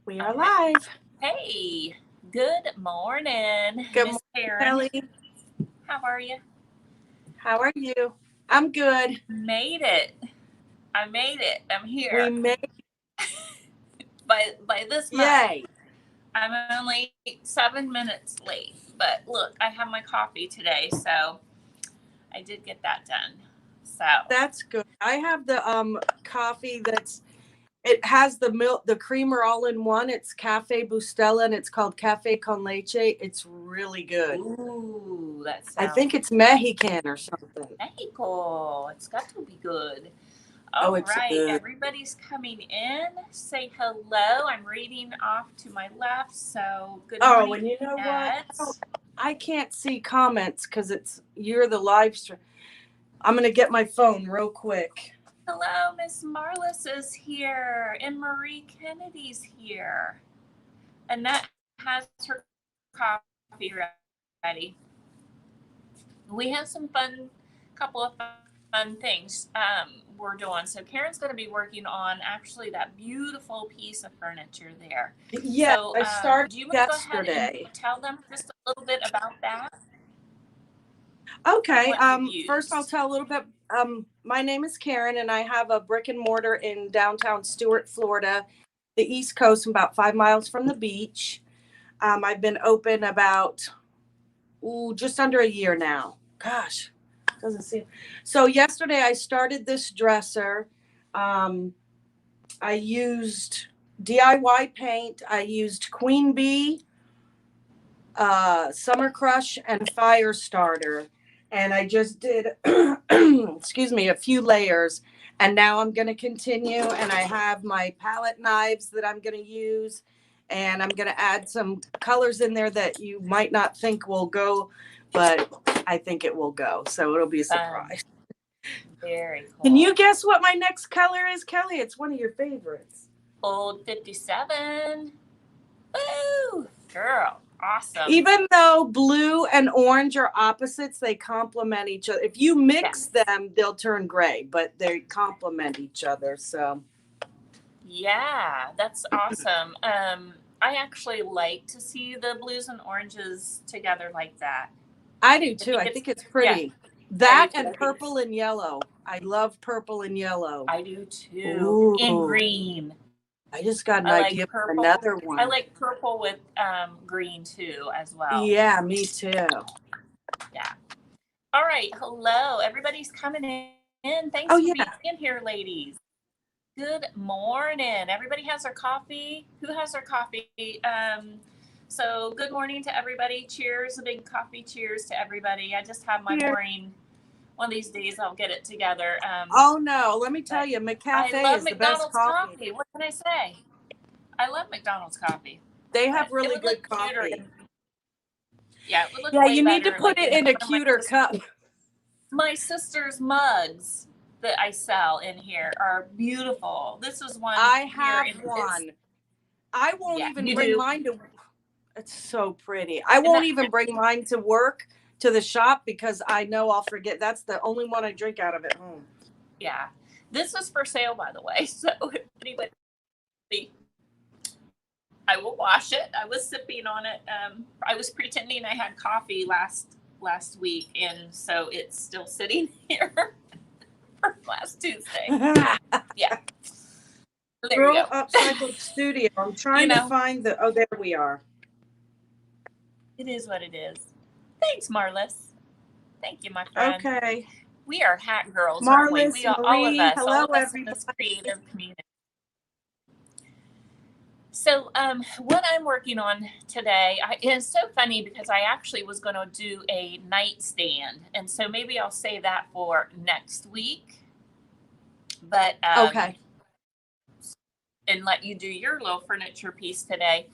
We are live. Hey, good morning, Good Miss morning, Karen. Kelly. How are you? How are you? I'm good. Made it. I made it. I'm We here. made By this much, yay. I'm only 7 minutes late. But look, I have my coffee today, so I did get that done. So That's good. I have the coffee it has the milk, the creamer all in one. It's Cafe Bustelo and it's called Cafe con Leche. It's really good. ooh, that I sounds think it's Mexican or something. Mexico. It's got to be good. Oh, All it's right, good. everybody's coming in. Say hello. I'm reading off to my left. So, good Oh, morning, and you know what? Eds. I can't see comments because you're the live stream. I'm gonna get my phone real quick. Hello, Miss Marlis is here, and Marie Kennedy's here. Annette has her coffee ready. We have some couple of fun things we're doing. So Karen's going to be working on actually that beautiful piece of furniture there. Yeah, So I started do you want to go ahead and yesterday. tell them just a little bit about that? Okay. What you've First I'll used. tell a little bit. My name is Karen and I have a brick and mortar in downtown Stuart, Florida, the East Coast, about 5 miles from the beach. I've been open about just under a year now. Gosh, doesn't seem. So yesterday I started this dresser. Um, I used DIY paint. I used Queen Bee, Summer Crush, and Fire Starter. And I just did, excuse me, a few layers. And now I'm going to continue. And I have my palette knives that I'm going to use. And I'm going to add some colors in there that you might not think will go, but I think it will go. So it'll be a surprise. Very cool. Can you guess what my next color is, Kelly? It's one of your favorites. Old 57. Woo! Girl. Awesome. Even though blue and orange are opposites, they complement each other. If you mix them, they'll turn gray, but they complement each other. So, yeah, that's awesome. I actually like to see the blues and oranges together like that. I do too. I think it's pretty. Yeah, That I do and too. purple and yellow. I love purple and yellow. I do too. Ooh. And green. I just got an I like idea for purple. another one. I like purple with green too as well. Yeah, me too. Yeah. All right. Hello. Everybody's coming in. Thanks for being here, ladies. Good morning. Everybody has their coffee. Who has their coffee? So good morning to everybody. Cheers. A big coffee cheers to everybody. I just have my morning. One of these days I'll get it together. Oh no, let me tell you, McCafe is the best coffee. What can I say? I love McDonald's coffee. They have really good coffee. Yeah, it would look yeah, way you need better, to put it in a cuter cup. My sister's mugs that I sell in here are beautiful. This is one. I have one. I won't even bring mine to. It's so pretty. I won't even bring mine to work to the shop because I know I'll forget. That's the only one I drink out of at home. Yeah, this was for sale, by the way. So if anybody, I will wash it. I was sipping on it. I was pretending I had coffee last week, and so it's still sitting here for last Tuesday. Yeah. Girl Upcycled Studio. I'm trying to find the. Oh, there we are. It is what it is. Thanks, Marlis. Thank you, my friend. Okay. We are hat girls, Marlis, aren't we? We are Marie, all of us. hello, all of us everybody. In this creative community. So what I'm working on today, it's so funny because I actually was going to do a nightstand. And so maybe I'll save that for next week. But okay. And let you do your little furniture piece today.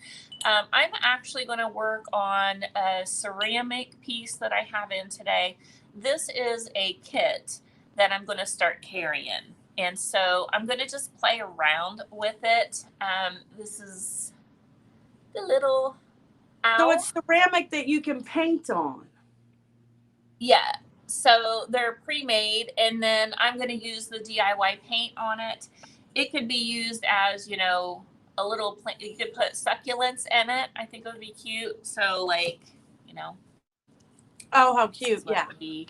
I'm actually going to work on a ceramic piece that I have in today. This is a kit that I'm going to start carrying. And so I'm going to just play around with it. This is the little owl. So it's ceramic that you can paint on. Yeah. So they're pre-made, and then I'm going to use the DIY paint on it. It could be used as, a little plant. You could put succulents in it. I think it would be cute. So like, you know, Oh, how cute. Yeah. it would be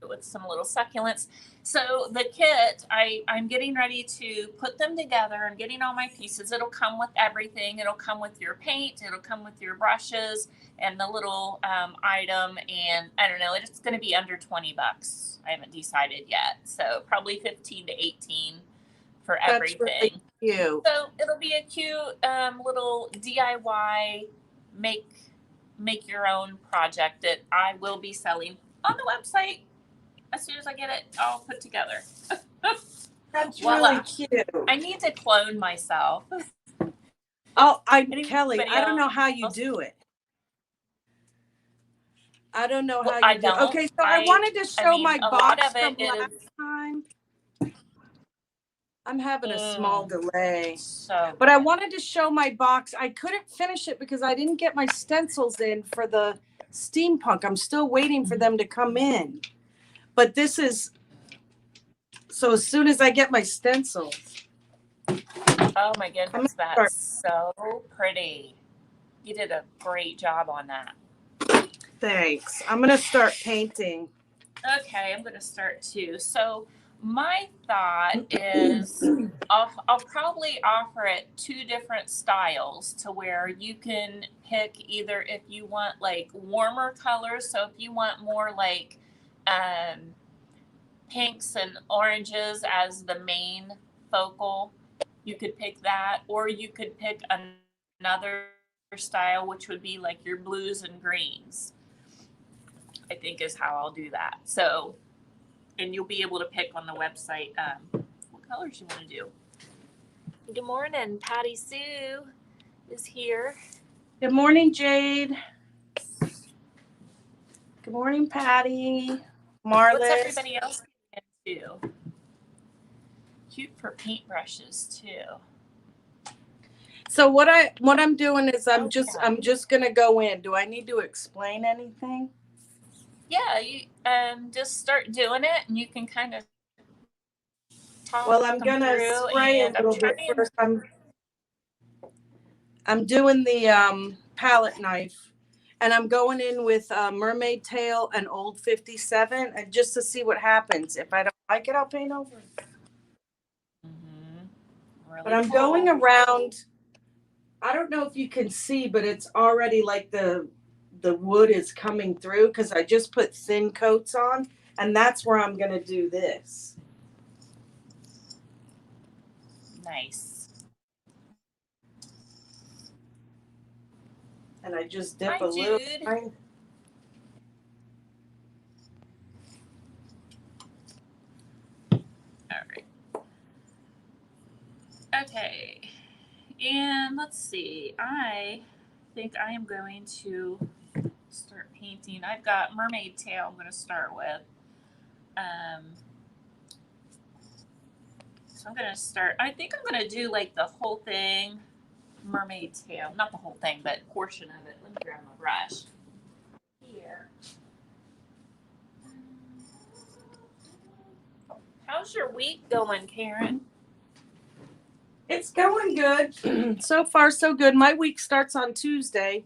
with some little succulents. So the kit, I'm getting ready to put them together. I'm getting all my pieces. It'll come with everything. It'll come with your paint. It'll come with your brushes and the little item. And I don't know, it's going to be under $20. I haven't decided yet. So probably 15 to 18 for everything. That's really cute. So it'll be a cute little DIY make your own project that I will be selling on the website. As soon as I get it all put together. That's Voila. really cute. I need to clone myself. Oh, Anybody Kelly, I don't know how you else? do it. I don't know Well, how I you do it. don't. Okay, so I wanted to show my a lot box of it from last is time. I'm having a small delay. so But I wanted to show my box. I couldn't finish it because I didn't get my stencils in for the steampunk. I'm still waiting for them to come in. But this is, so as soon as I get my stencils. Oh my goodness, that's so pretty. You did a great job on that. Thanks. I'm going to start painting. Okay, I'm going to start too. So my thought is I'll probably offer it 2 different styles to where you can pick either if you want like warmer colors. So if you want more like pinks and oranges as the main focal, you could pick that, or you could pick another style, which would be like your blues and greens, I think is how I'll do that. So, and you'll be able to pick on the website what colors you want to do. Good morning, Patty Sue is here. Good morning, Jade. Good morning, Patty. Marlis. What's everybody else getting into? Cute for paintbrushes too. So what I'm doing is I'm just gonna go in. Do I need to explain anything? Yeah, you just start doing it, and you can kind of talk. Well, I'm gonna spray a little bit first. I'm doing the palette knife, and I'm going in with Mermaid Tail and Old 57, and just to see what happens. If I don't like it, I'll paint over it. Really but I'm going around. I don't know if you can see, but it's already like the wood is coming through because I just put thin coats on, and that's where I'm going to do this. Nice. And I just dip a little. All right. Okay. And let's see. I think I am going to start painting. I've got Mermaid Tail I'm going to start with. So I'm going to start. I think I'm going to do like the whole thing. Mermaid Tail. Not the whole thing, but portion of it. Let me grab my brush. Here. How's your week going, Karen? It's going good. So far, so good. My week starts on Tuesday.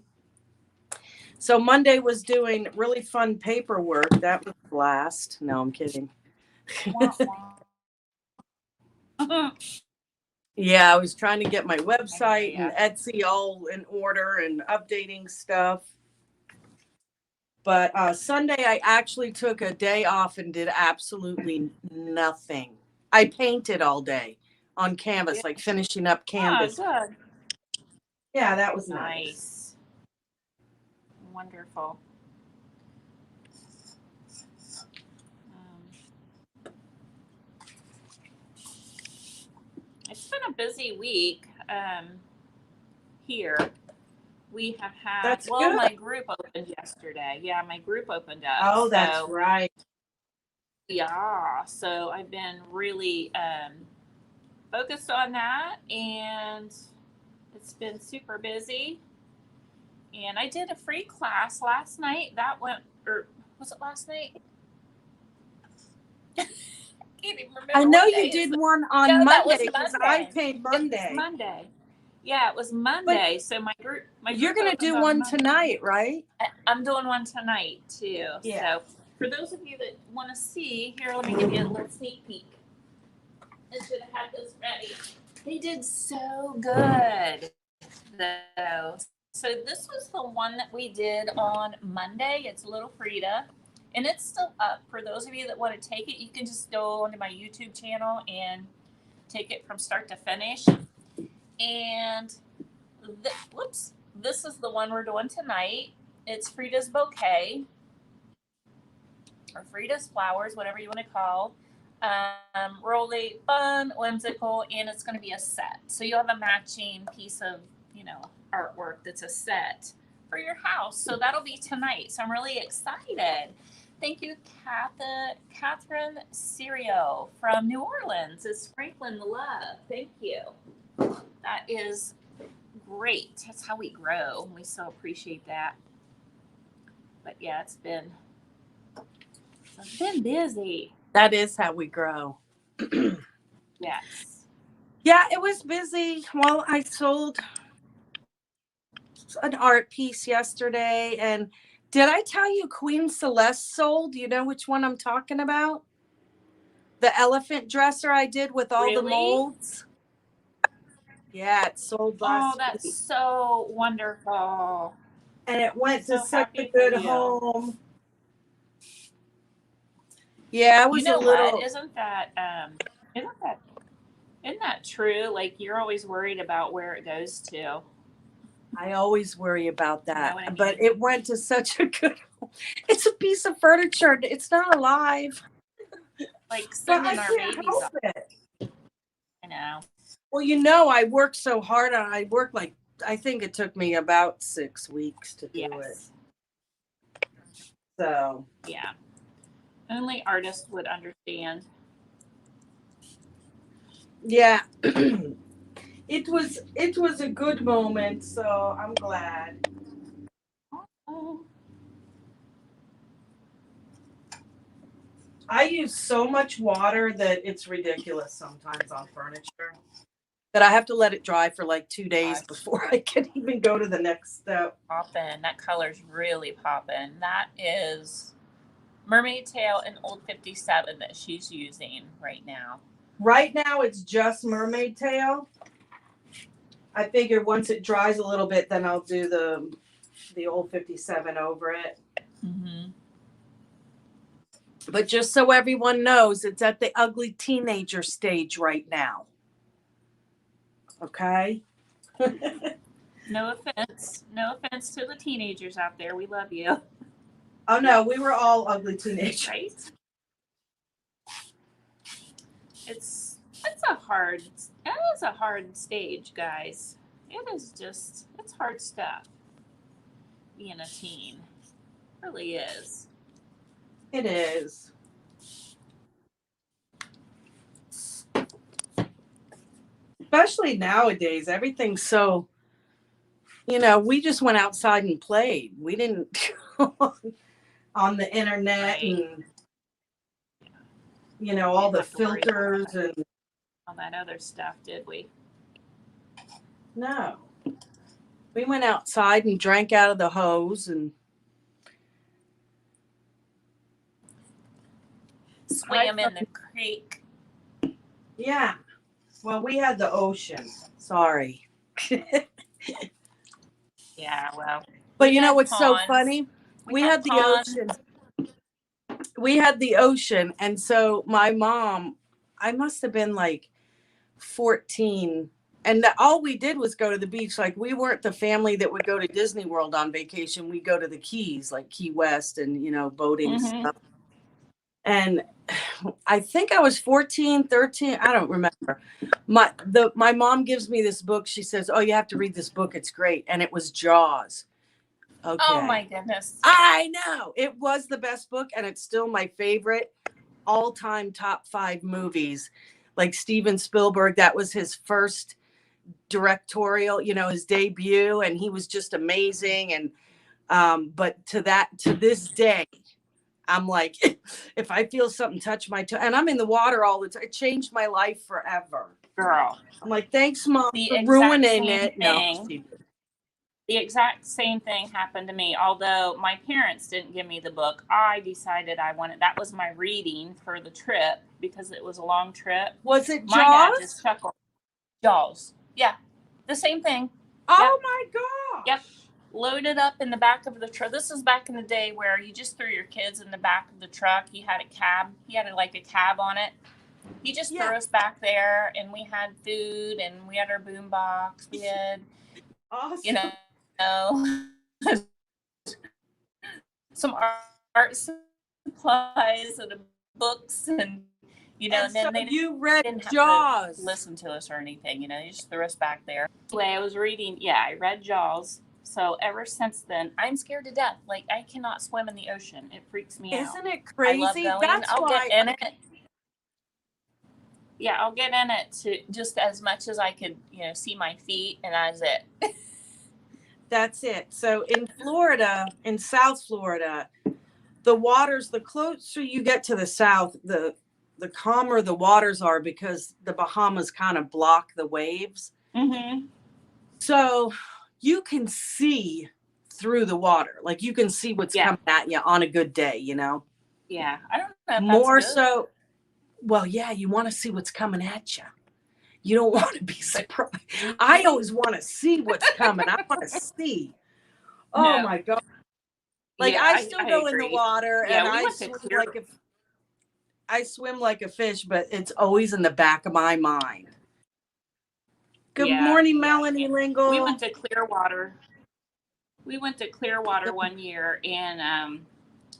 So Monday was doing really fun paperwork. That was a blast. No, I'm kidding. Yeah, I was trying to get my website and Etsy all in order and updating stuff. But Sunday, I actually took a day off and did absolutely nothing. I painted all day on canvas, like finishing up canvas. Oh, good. Yeah, that was nice. Wonderful. It's been a busy week here. We have had, good. My group opened yesterday. Yeah, my group opened up. Oh, that's right. Yeah, so I've been really focused on that, and it's been super busy. And I did a free class last night. That went, or was it last night? I know you did one on Monday because I paid Monday. Monday. Yeah, it was Monday. So my group You're going to opens do on one Monday. tonight, right? I'm doing one tonight too. Yeah. So for those of you that want to see, here, let me give you a little sneak peek. I should have had this ready. They did so good, though. So this was the one that we did on Monday. It's Little Frida, and it's still up. For those of you that want to take it, you can just go onto my YouTube channel and take it from start to finish. And whoops, this is the one we're doing tonight. It's Frida's Bouquet, or Frida's Flowers, whatever you want to call. Really fun, whimsical, and it's going to be a set. So you'll have a matching piece of, artwork that's a set for your house. So that'll be tonight. So I'm really excited. Thank you, Catherine Serio from New Orleans. It's Franklin the Love. Thank you. That is great. That's how we grow. We so appreciate that. But yeah, it's been busy. That is how we grow. Yes. Yeah, it was busy. Well, I sold an art piece yesterday. And did I tell you Queen Celeste sold? Do you know which one I'm talking about? The elephant dresser I did with all the molds. Yeah, it sold last that's week. so wonderful. And it went to such a good home. Yeah, it was a little. What? Isn't that true? Like, you're always worried about where it goes to. I always worry about that. You know what I mean? But it went to such a good home. It's a piece of furniture. It's not alive. Like sending our babies off. I know. Well, I worked so hard on it. I worked I think it took me about 6 weeks to do it. So. Yeah. Only artists would understand. Yeah. It was a good moment, so I'm glad. Oh. I use so much water that it's ridiculous sometimes on furniture that I have to let it dry for 2 days before I can even go to the next step. Poppin'. That color's really poppin'. That is Mermaid Tail and Old 57 that she's using right now. Right now it's just Mermaid Tail. I figure once it dries a little bit, then I'll do the Old 57 over it. Mm-hmm. But just so everyone knows, it's at the ugly teenager stage right now. Okay? No offense. No offense to the teenagers out there. We love you. Oh, no. We were all ugly teenagers. Right? It's a hard stage, guys. It's hard stuff. Being a teen. It really is. It is. Especially nowadays, everything's so, we just went outside and played. We didn't go on the internet and, all the filters and all that other stuff, did we? No. We went outside and drank out of the hose and swam in the creek. Yeah. Well, we had the ocean. Sorry. Yeah, well. But you know what's so funny? We had the ocean. We had the ocean. And so my mom, I must have been 14. And all we did was go to the beach. We weren't the family that would go to Disney World on vacation. We go to the Keys, Key West and, boating stuff. And I think I was 14, 13. I don't remember. My mom gives me this book. She says, "Oh, you have to read this book. It's great." And it was Jaws. Okay. Oh my goodness. I know. It was the best book, and it's still my favorite all-time top 5 movies. Steven Spielberg, that was his first directorial, his debut, and he was just amazing. And but to this day, I'm if I feel something touch my toe, and I'm in the water all the time, it changed my life forever. Girl, I'm like, thanks, Mom, the for exact ruining same it. No, thing. The exact same thing happened to me. Although my parents didn't give me the book, I decided I wanted. That was my reading for the trip because it was a long trip. was it My dad Jaws? just chuckled. Jaws. Yeah, the same thing. Oh my gosh. Yep. Loaded up in the back of the truck. This is back in the day where you just threw your kids in the back of the truck. He had a cab. He had like a cab on it. He just threw us back there, and we had food, and we had our boom box. We had, Awesome. you know, some art supplies and books, and and then so they you read didn't have Jaws. to listen to us or anything. They just threw us back there. Anyway, I was reading. Yeah, I read Jaws. So ever since then, I'm scared to death. Like, I cannot swim in the ocean. It freaks me out. Isn't it crazy? I love going. That's I'll why. get in it. Yeah, I'll get in it to just as much as I could, see my feet, and that's it. That's it. So in Florida, in South Florida, the waters, the closer you get to the south, the calmer the waters are because the Bahamas kind of block the waves. Mm-hmm. So you can see through the water. Like, you can see what's coming at you on a good day, Yeah, I don't know if more that's good. so. Well, yeah, you want to see what's coming at you. You don't want to be surprised. I always want to see what's coming. I want to see. Oh my God. Like, yeah, I still go agree. in the water, and I swim like a fish, but it's always in the back of my mind. Good morning, Melanie Lingle. We went to Clearwater. One year, and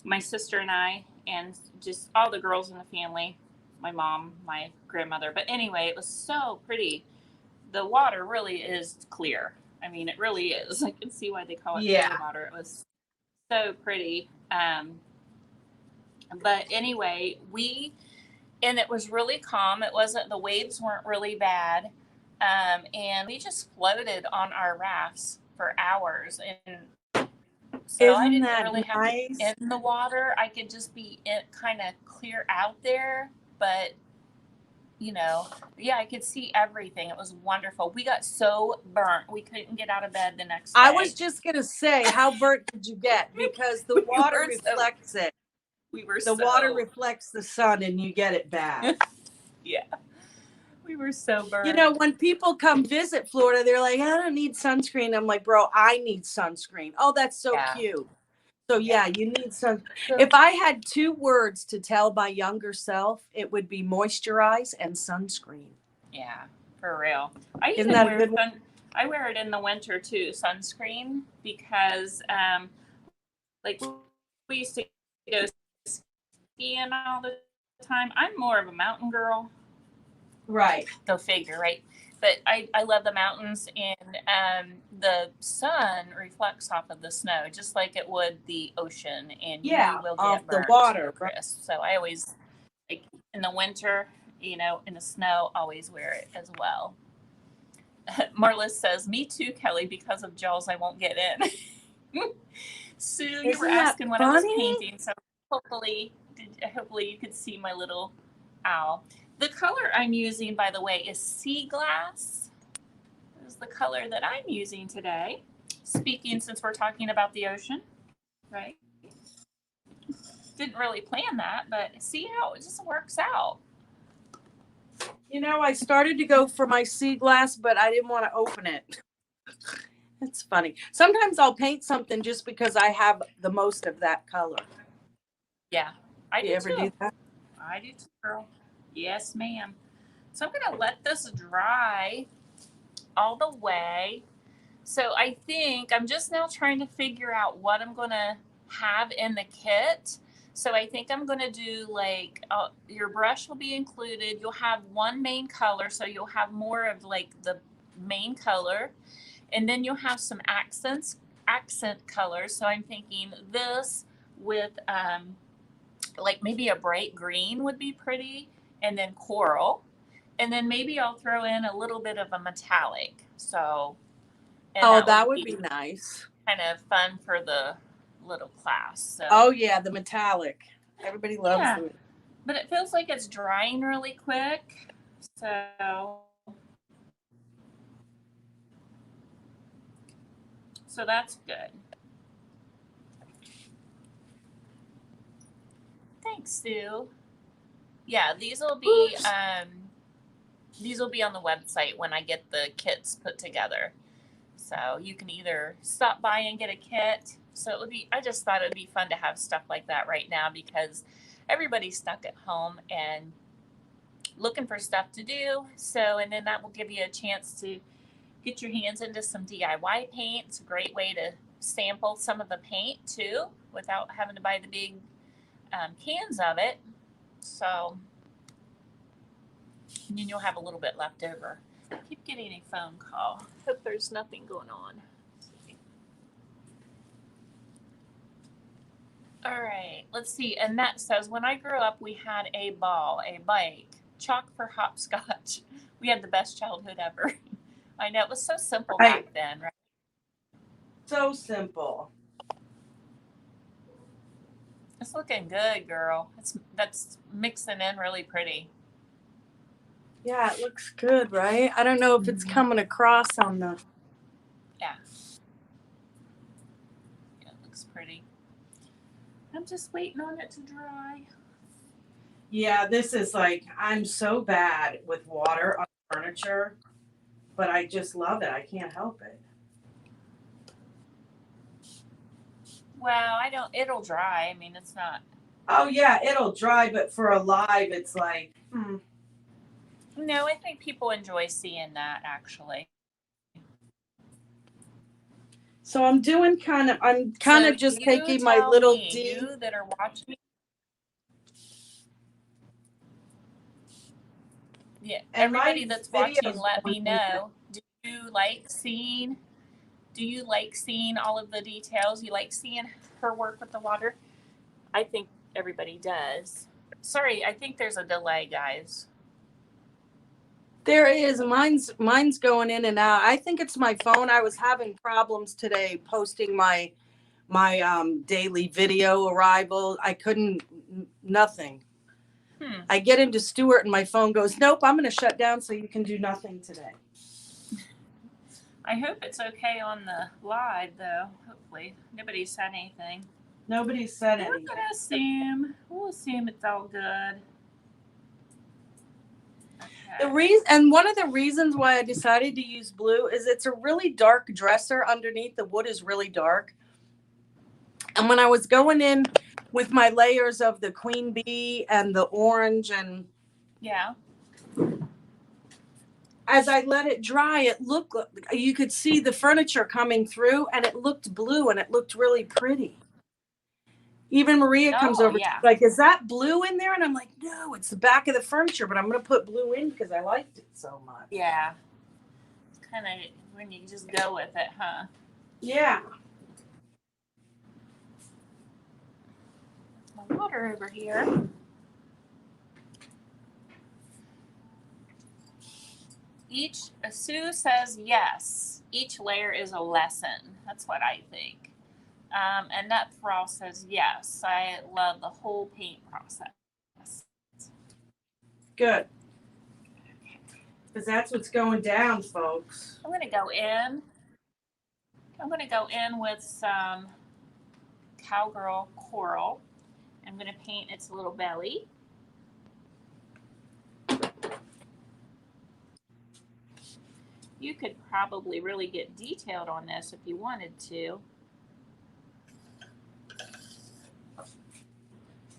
my sister and I, and just all the girls in the family, my mom, my grandmother. But anyway, it was so pretty. The water really is clear. I mean, it really is. I can see why they call it Clearwater. It was so pretty. But anyway, and it was really calm. It wasn't, the waves weren't really bad. And we just floated on our rafts for hours. And so I didn't really have to be in the water. I could just be kind of clear out there. But, I could see everything. It was wonderful. We got so burnt. We couldn't get out of bed the next day. I was just going to say, how burnt did you get? Because the water reflects it. The water reflects the sun, and you get it bad. Yeah. We were so burnt. When people come visit Florida, they're like, I don't need sunscreen. I'm like, bro, I need sunscreen. Oh, that's so cute. So you need sunscreen. If I had 2 words to tell my younger self, it would be moisturize and sunscreen. Yeah, for real. I wear it in the winter too, sunscreen, because like we used to go skiing all the time. I'm more of a mountain girl. Right. Go figure, right? But I love the mountains, and the sun reflects off of the snow just like it would the ocean, and you will get burnt, the water, Chris. So I always, like, in the winter, in the snow, always wear it as well. Marlis says, me too, Kelly, because of Jaws, I won't get in. Sue, you were asking what I was painting, so hopefully you could see my little owl. The color I'm using, by the way, is sea glass. This is the color that I'm using today. Speaking, since we're talking about the ocean, right? Didn't really plan that, but see how it just works out. I started to go for my sea glass, but I didn't want to open it. It's funny. Sometimes I'll paint something just because I have the most of that color. Yeah, I do too. You ever do that? I do too, girl. Yes, ma'am. So I'm going to let this dry all the way. So I think I'm just now trying to figure out what I'm going to have in the kit. So I think I'm going to do your brush will be included. You'll have one main color. So you'll have more of the main color. And then you'll have some accent colors. So I'm thinking this with maybe a bright green would be pretty. And then coral. And then maybe I'll throw in a little bit of a metallic. So. That would be nice. Kind of fun for the little class. So. Oh yeah, the metallic. Everybody loves it. But it feels like it's drying really quick. So So that's good. Thanks, Sue. Yeah, these will be on the website when I get the kits put together. So you can either stop by and get a kit. So I just thought it would be fun to have stuff like that right now because everybody's stuck at home and looking for stuff to do. So, and then that will give you a chance to get your hands into some DIY paint. It's a great way to sample some of the paint too without having to buy the big cans of it. So, and then you'll have a little bit left over. I keep getting a phone call. Hope there's nothing going on. All right, let's see. Annette says, when I grew up, we had a bike, chalk for hopscotch. We had the best childhood ever. I know, it was so simple back then, right? So simple. It's looking good, girl. That's mixing in really pretty. Yeah, it looks good, right? I don't know if it's coming across on the... Yeah. Yeah, it looks pretty. I'm just waiting on it to dry. Yeah, this is like, I'm so bad with water on furniture, but I just love it. I can't help it. Well, it'll dry. I mean, it's not. Oh, yeah, it'll dry, but for a live, it's like, No, I think people enjoy seeing that, actually. So I'm kind of just taking my little D. You that are watching. Yeah, And everybody that's watching, let me know. Do you like seeing all of the details? You like seeing her work with the water? I think everybody does. Sorry, I think there's a delay, guys. There is. Mine's going in and out. I think it's my phone. I was having problems today posting my daily video arrival. I couldn't, nothing. I get into Stuart and my phone goes, nope, I'm going to shut down so you can do nothing today. I hope it's okay on the live, though. Hopefully. Nobody said anything. Nobody said anything. We're going to assume. We'll assume it's all good. And one of the reasons why I decided to use blue is it's a really dark dresser underneath. The wood is really dark. And when I was going in with my layers of the queen bee and the orange and as I let it dry, it looked, you could see the furniture coming through and it looked blue and it looked really pretty. Even Maria comes over, like, is that blue in there? And I'm like, no, it's the back of the furniture, but I'm going to put blue in because I liked it so much. Yeah. It's kind of when you just go with it, huh? Yeah. My water over here. Sue says yes. Each layer is a lesson. That's what I think. And that Frost says yes. I love the whole paint process. Good. Because that's what's going down, folks. I'm going to go in. I'm going to go in with some Cowgirl Coral. I'm going to paint its little belly. You could probably really get detailed on this if you wanted to.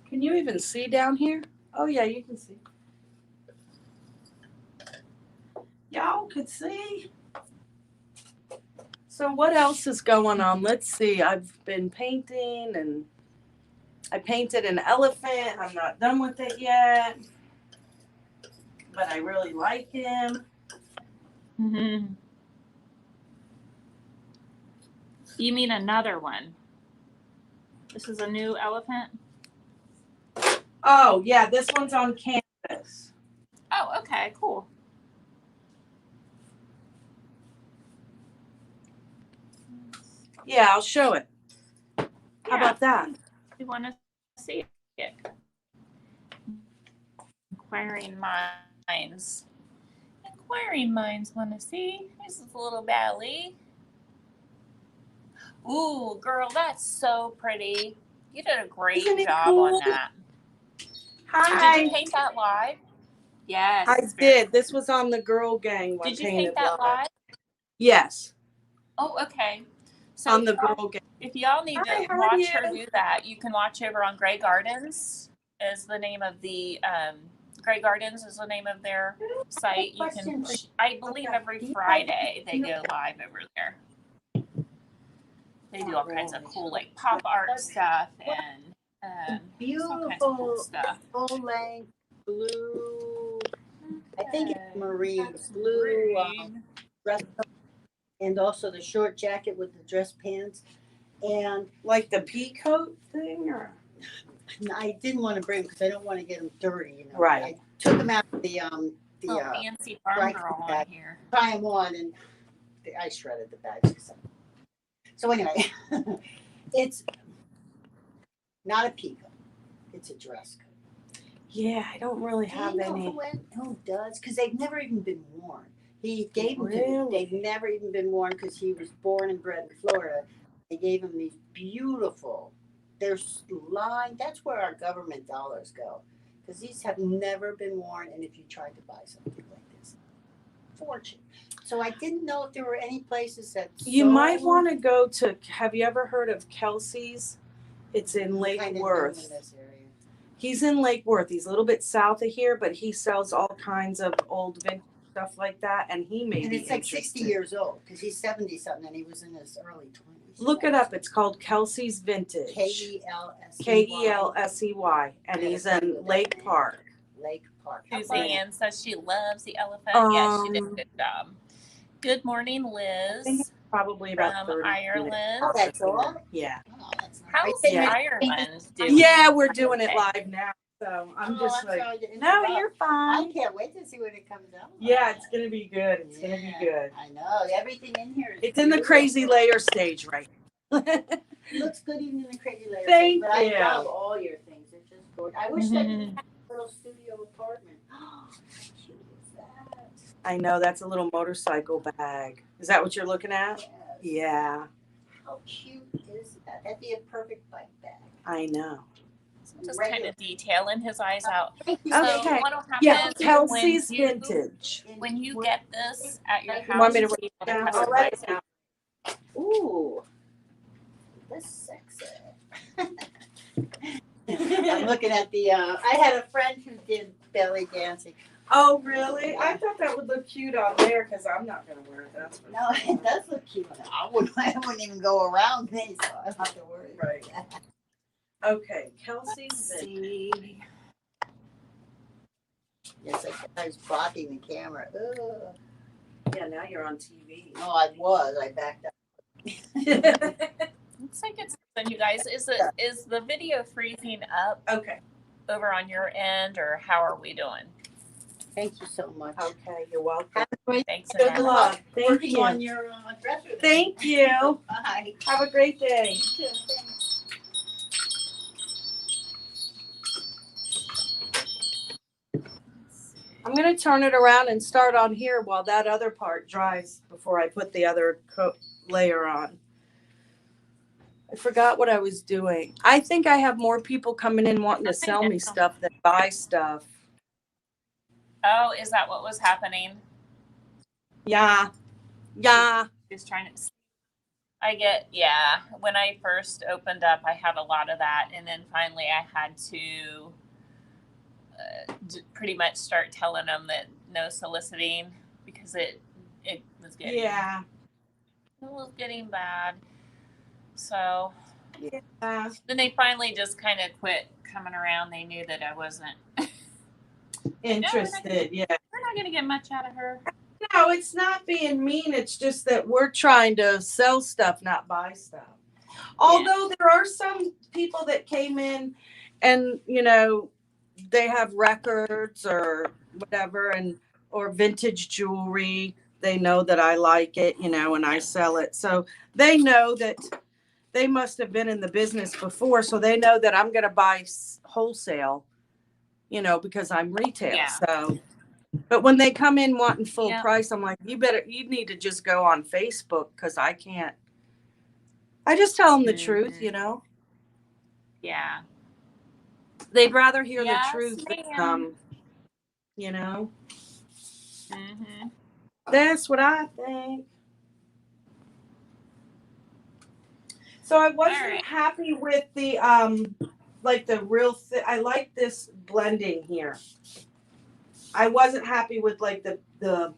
Can you even see down here? Oh, yeah, you can see. Y'all could see. So what else is going on? Let's see. I've been painting and I painted an elephant. I'm not done with it yet, but I really like him. Mm-hmm. You mean another one? This is a new elephant? Oh, yeah, this one's on canvas. Oh, okay, cool. Yeah, I'll show it. How about that? You want to see it? Inquiring minds. Inquiring minds want to see. This is a little belly. Ooh, girl, that's so pretty. You did a great Isn't it job cool? on that. Hi. Did you paint that live? Yes. I did. This was on the Girl Gang. Did you paint that live? Yes. Oh, okay. So On the Girl Gang. if y'all need Hi, to how are watch you? her do that, you can watch over on Grey Gardens. Is the name of the Grey Gardens is the name of their site. You can, I believe, every Friday they go live over there. They do all kinds of cool like pop art stuff and all kinds of cool stuff. Full length blue. I think it's marine That's blue great. dress, and also the short jacket with the dress pants. And Like the pea coat thing, or I didn't want to bring them because I don't want to get them dirty. You know, Right. I took them out of the Fancy farm girl on here. try them on, and I shredded the bags. So anyway, it's not a pea coat. It's a dress coat. yeah, I don't really have any. Who does? Because they've never even been worn. He gave them to me. Really? They've never even been worn because he was born and bred in Florida. They gave him these beautiful. They're lined. That's where our government dollars go, because these have never been worn. And if you tried to buy something like this, fortune. So I didn't know if there were any places that You might want to go to. Have you ever heard of Kelsey's? It's in Lake Worth. He's in Lake Worth. He's a little bit south of here, but he sells all kinds of old vintage stuff like that. And he may And be it's like interested. 60 years old because he's 70 something and he was in his early 20s. Look it up. It's called Kelsey's Vintage. Kelsey, and he's in Lake Park. Lake Park. Suzanne says she loves the elephant. Yes, she did a good job. Good morning, I think Liz. it's probably about From 30 Ireland. Oh, that's all? Yeah. Oh, that's nice. How's Yeah. Ireland doing? Yeah, we're doing it live now. So I'm just like, sorry to no, interrupt. you're I fine. can't wait to see when it comes out. Yeah, it's going to be good. It's going to be good. I know. Everything in here is It's in the beautiful. crazy layer stage right now. It looks good even in the crazy layer. Thank but you. I love all your things. They're just gorgeous. I wish that you had a little studio apartment. How cute is that? I know, that's a little motorcycle bag. Is that what you're looking at? Yes. Yeah, How cute is that? That'd be a perfect bike bag. I know. Just kind of detailing his eyes out. Thank you. So Okay. what'll happen Yeah, is Kelsey's Vintage. when you get this at your You house, want me to you write it down? have to I'll write write it down. Ooh. That's sexy. I'm looking at the, I had a friend who did belly dancing. Oh, really? I thought that would look cute on there because I'm not going to wear it. That's for No, it does look cute. I wouldn't even go around me, so I don't have to worry. Right. Okay, Kelsey's Vintage. Yes, I was blocking the camera. Ugh. Yeah, now you're on TV. No, I was. I backed up. Looks like it's done, you guys. Is the video freezing up Okay. over on your end, or how are we doing? Thank you so much. Okay, you're welcome. Have a great Thanks. Good Annette. luck. Thank working you. on your dresser. then. Thank you. Bye. Have a great day. You too. Thanks. I'm going to turn it around and start on here while that other part dries before I put the other layer on. I forgot what I was doing. I think I have more people coming in wanting to sell me stuff than buy stuff. Oh, is that what was happening? Yeah. Yeah. Just trying to. Yeah. When I first opened up, I had a lot of that, and then finally I had to pretty much start telling them that no soliciting because it was getting Yeah. it was getting bad. So Yeah. then they finally just kind of quit coming around. They knew that I wasn't. Interested. Yeah. We're not going to get much out of her. No, it's not being mean. It's just that we're trying to sell stuff, not buy stuff. Although there are some people that came in and, they have records or whatever or vintage jewelry. They know that I like it, and I sell it. So they know that they must have been in the business before. So they know that I'm going to buy wholesale, because I'm retail. Yeah. So, but when they come in wanting full Yeah. price, I'm like, you need to just go on Facebook because I can't I just tell them the Mhm. truth, you know. Yeah. They'd rather hear the Yes, truth than, ma'am. you know. Mm-hmm. That's what I think. So I wasn't right. happy with the like the I like this blending here. I wasn't happy with like the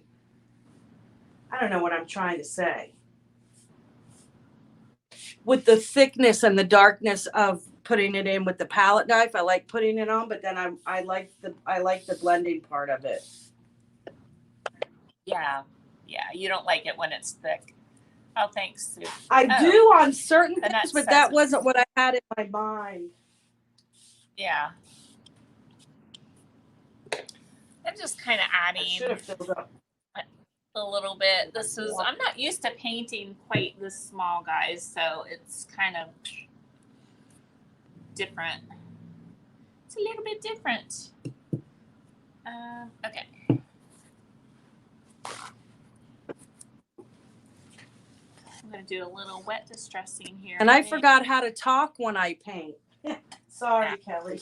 I don't know what I'm trying to say. With the thickness and the darkness of putting it in with the palette knife. I like putting it on, but then I like the blending part of it. Yeah. Yeah. You don't like it when it's thick. Oh, thanks, Sue. I Oh, do on certain and that things, but says that it. wasn't what I had in my mind. Yeah. I'm just kind of I adding should have filled up. a little bit. I'm not used to painting quite this small, guys, so it's kind of different. It's a little bit different. Okay. I'm going to do a little wet distressing here. And I forgot how to talk when I paint. Sorry, Yeah. Kelly.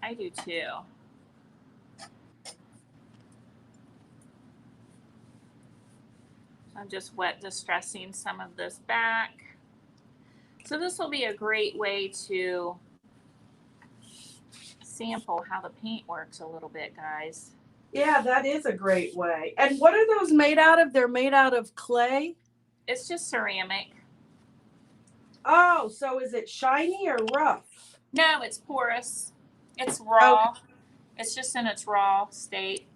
I do too. I'm just wet distressing some of this back. So this will be a great way to sample how the paint works a little bit, guys. Yeah, that is a great way. And what are those made out of? They're made out of clay? It's just ceramic. Oh, so is it shiny or rough? No, it's porous. It's raw. Okay. It's just in its raw state.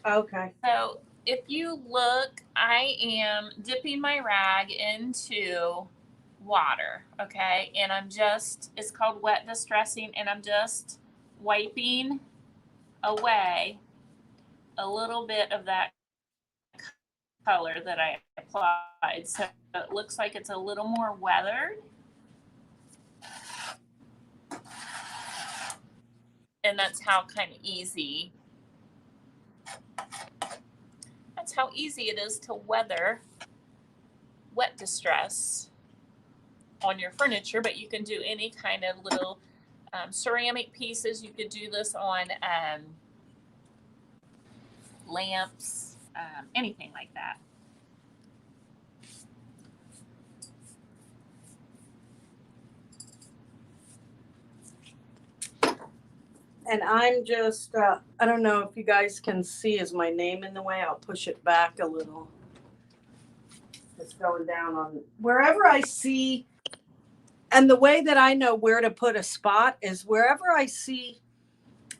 Okay. So if you look, I am dipping my rag into water, okay? And it's called wet distressing, and I'm just wiping away a little bit of that color that I applied. So it looks like it's a little more weathered. And that's how kind of easy it is to weather wet distress on your furniture, but you can do any kind of little ceramic pieces. You could do this on lamps, anything like that. And I'm just, I don't know if you guys can see, is my name in the way? I'll push it back a little. It's going down on wherever I see. And the way that I know where to put a spot is wherever I see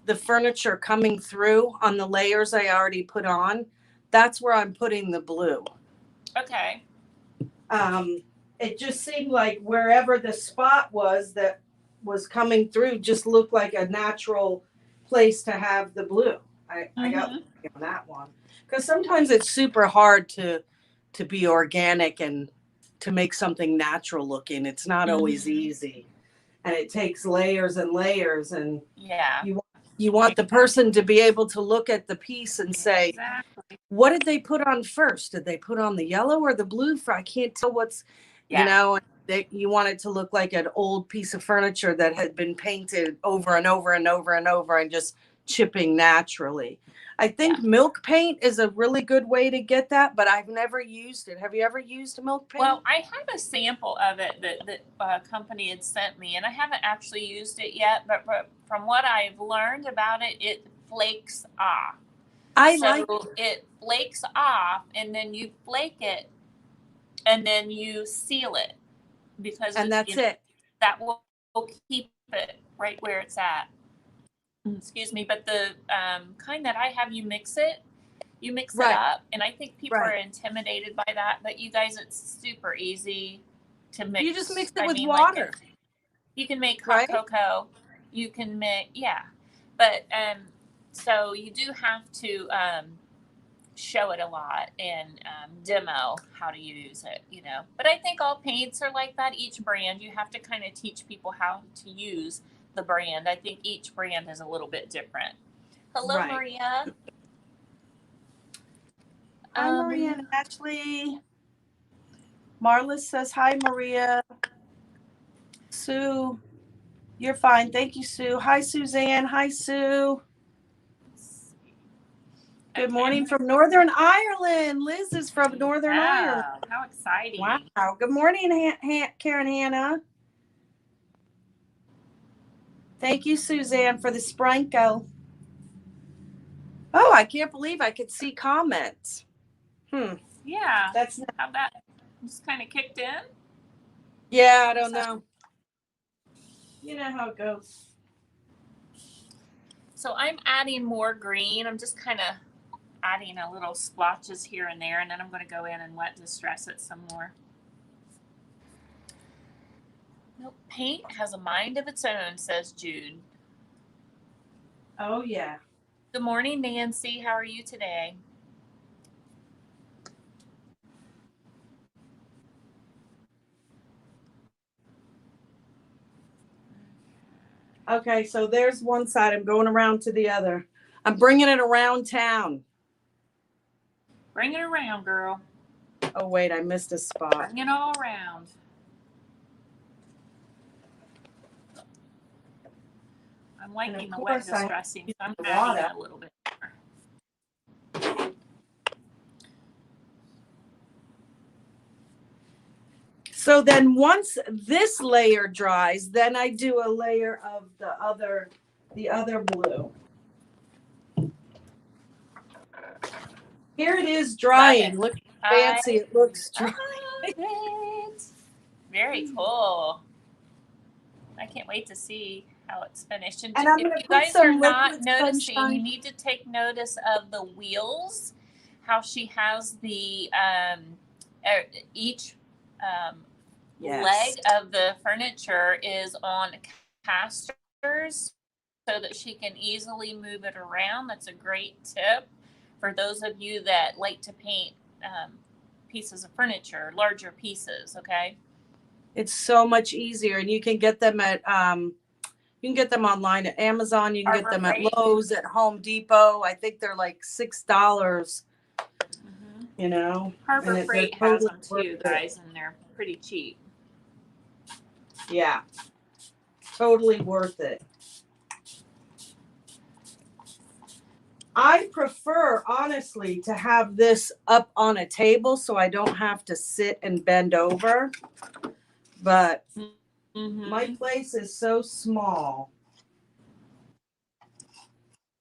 the furniture coming through on the layers I already put on, that's where I'm putting the blue. Okay. It just seemed like wherever the spot was that was coming through just looked like a natural place to have the blue. I got on that one because sometimes it's super hard to be organic and to make something natural looking. It's not always easy, and it takes layers and layers. And Yeah. You want the person to be able to look at the piece and say, exactly. What did they put on first? Did they put on the yellow or the blue? I can't tell what's, you know, you want it to look like an old piece of furniture that had been painted over and over and over and over and just chipping naturally. I think milk paint is a really good way to get that, but I've never used it. Have you ever used milk paint? Well, I have a sample of it that company had sent me, and I haven't actually used it yet, but from what I've learned about it, it flakes off. It flakes off, and then you flake it, and then you seal it and that's it. That will keep it right where it's at. Excuse me, but the kind that I have, you mix it up, and I think people are intimidated by that. But you guys, it's super easy to mix. You just mix it with water. You can make hot cocoa. You can make but so you do have to show it a lot and demo how to use it, you know. But I think all paints are like that. Each brand, you have to kind of teach people how to use the brand. I think each brand is a little bit different. Hello, Maria. Hi, Maria and Ashley. Marla says, hi, Maria. Sue, you're fine. Thank you, Sue. Hi, Suzanne. Hi, Sue. Good morning from Northern Ireland. Liz is from Northern Ireland. How exciting. Wow. Good morning, Karen Hannah. Thank you, Suzanne, for the sprinkle. Oh, I can't believe I could see comments. Yeah. That's not, how that just kind of kicked in? yeah, I don't know. You know how it goes. So I'm adding more green. I'm just kind of adding a little splotches here and there, and then I'm going to go in and wet distress it some more. Nope, paint has a mind of its own, says Jude. Oh, yeah. Good morning, Nancy. How are you today? Okay, so there's one side. I'm going around to the other. I'm bringing it around town. Bring it around, girl. Oh, wait, I missed a spot. Bring it all around. I'm liking the wet distressing, so I'm adding a little bit more. So then once this layer dries, then I do a layer of the other blue. Here it is drying. Look how fancy it looks dry. Very cool. I can't wait to see how it's finished. And I'm if gonna you put guys some are not liquid noticing, sunshine. you need to take notice of the wheels, how she has the each leg of the furniture is on casters so that she can easily move it around. That's a great tip for those of you that like to paint pieces of furniture, larger pieces, okay? It's so much easier, and you can get them at you can get them online at Amazon. You can get them at Lowe's, at Home Depot. I think they're like $6. You know, Harbor Freight has them too, guys, and they're pretty cheap. Yeah, totally worth it. I prefer, honestly, to have this up on a table so I don't have to sit and bend over. But my place is so small.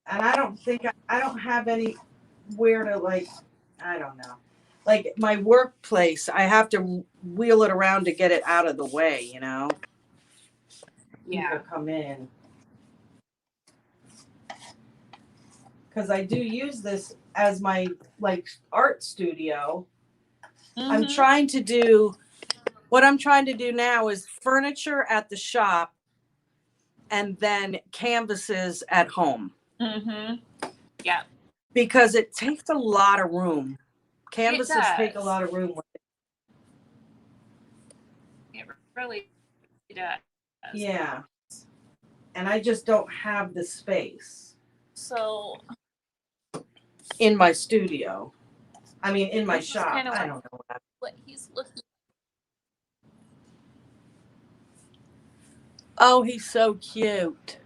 And I don't think I don't have anywhere to, like, I don't know. Like my workplace, I have to wheel it around to get it out of the way, you know? Yeah. People come in. Because I do use this as my, like, art studio. I'm trying to do, what I'm trying to do now is furniture at the shop and then canvases at home. Yeah. Because it takes a lot of room. Canvases take a lot of room. It really does. Yeah. And I just don't have the space. So in my studio. I mean, in my shop. Kind of I don't know what he's looking. Oh, he's so cute.